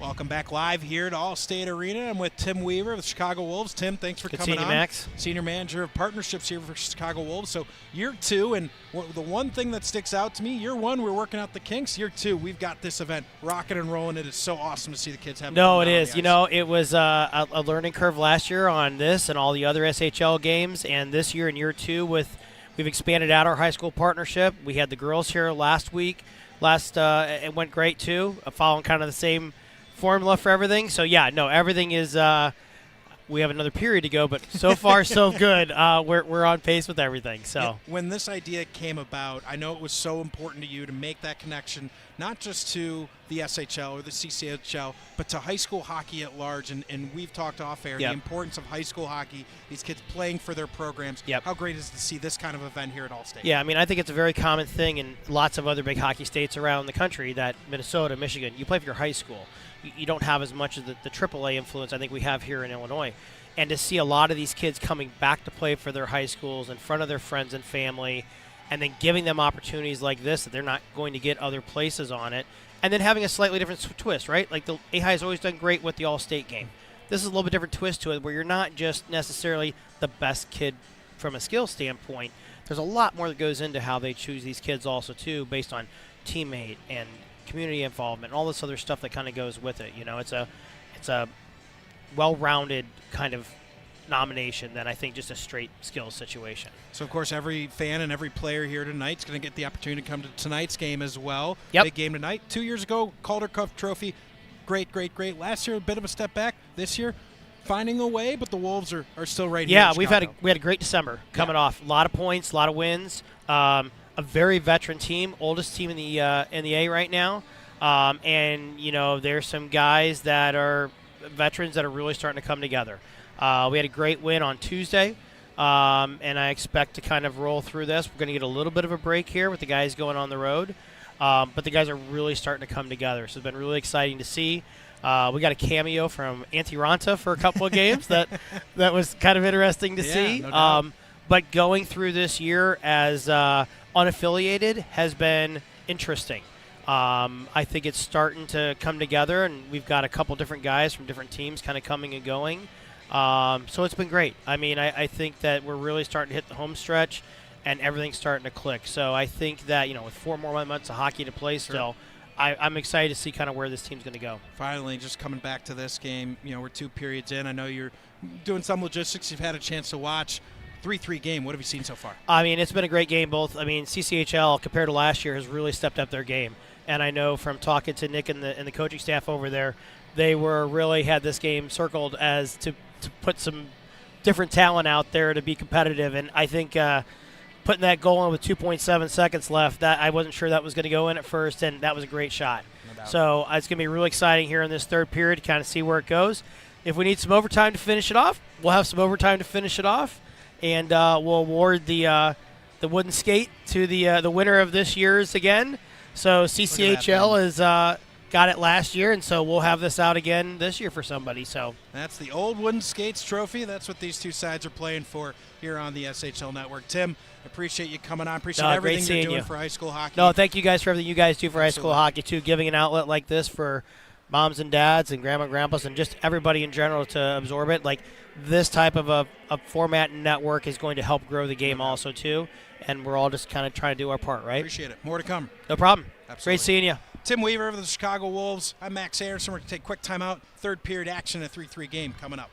Welcome back live here to Allstate Arena. I'm with Tim Weaver of the Chicago Wolves. Tim, thanks for coming on. Max. Senior Manager of Partnerships here for Chicago Wolves. So year two, and the one thing that sticks out to me, year one, we're working out the kinks. Year two, we've got this event rocking and rolling. It is so awesome to see the kids have fun. No, it is. You know, it was a learning curve last year on this and all the other SHL games, and this year in year two we've expanded out our high school partnership. We had the girls here last week. It went great too, following kind of the same formula for everything. So yeah, no, everything is. We have another period to go, but so far so good. We're on pace with everything. So when this idea came about, I know it was so important to you to make that connection, not just to the SHL or the CCHL, but to high school hockey at large. And we've talked off air the importance of high school hockey. These kids playing for their programs. How great is it to see this kind of event here at Allstate? Yeah, I mean, I think it's a very common thing in lots of other big hockey states around the country that Minnesota, Michigan, you play for your high school. You don't have as much of the AAA influence I think we have here in Illinois. And to see a lot of these kids coming back to play for their high schools in front of their friends and family, and then giving them opportunities like this that they're not going to get other places on it, and then having a slightly different twist, right? Like the A-High has always done great with the All-State game. This is a little bit different twist to it where you're not just necessarily the best kid from a skill standpoint. There's a lot more that goes into how they choose these kids also, too, based on teammate and community involvement, all this other stuff that kind of goes with it. You know, it's a well-rounded kind of nomination than I think just a straight skills situation. So, of course, every fan and every player here tonight is going to get the opportunity to come to tonight's game as well. Big game tonight. 2 years ago, Calder Cup Trophy. Great. Last year, a bit of a step back. This year, finding a way, but the Wolves are still right here. Yeah, we had a great December coming off. A lot of points, a lot of wins. A very veteran team, oldest team in the A right now, and you know there's some guys that are veterans that are really starting to come together. We had a great win on Tuesday, and I expect to kind of roll through this. We're going to get a little bit of a break here with the guys going on the road, but the guys are really starting to come together. So it's been really exciting to see. We got a cameo from Auntie Ranta for a couple of games that was kind of interesting to see. No doubt. But going through this year as unaffiliated has been interesting. I think it's starting to come together, and we've got a couple different guys from different teams kind of coming and going. So it's been great. I mean, I think that we're really starting to hit the home stretch, and everything's starting to click. So I think that, you know, with 4 more months of hockey to play still, I'm excited to see kind of where this team's going to go. Finally, just coming back to this game, you know, we're 2 periods in. I know you're doing some logistics. You've had a chance to watch. 3-3 game. What have you seen so far? I mean, it's been a great game. CCHL compared to last year has really stepped up their game. And I know from talking to Nick and the coaching staff over there, they really had this game circled as to put some different talent out there to be competitive. And I think putting that goal in with 2.7 seconds left, that I wasn't sure that was going to go in at first, and that was a great shot. No doubt. So it's going to be really exciting here in this third period to kind of see where it goes. If we need some overtime to finish it off, we'll have some overtime to finish it off. And we'll award the wooden skate to the winner of this year's again. So CCHL has got it last year, and so we'll have this out again this year for somebody. So that's the old wooden skates trophy. That's what these two sides are playing for here on the SHL Network. Tim, appreciate you coming on. Appreciate everything you're doing for high school hockey. No, thank you guys for everything you guys do for high school hockey too, giving an outlet like this for moms and dads and grandma and grandpas and just everybody in general to absorb it. Like this type of a format and network is going to help grow the game also too, and we're all just kind of trying to do our part, right? Appreciate it. More to come. No problem. Absolutely. Great seeing you. Tim Weaver of the Chicago Wolves. I'm Max Anderson. We're going to take a quick timeout. Third period action, a 3-3 game coming up.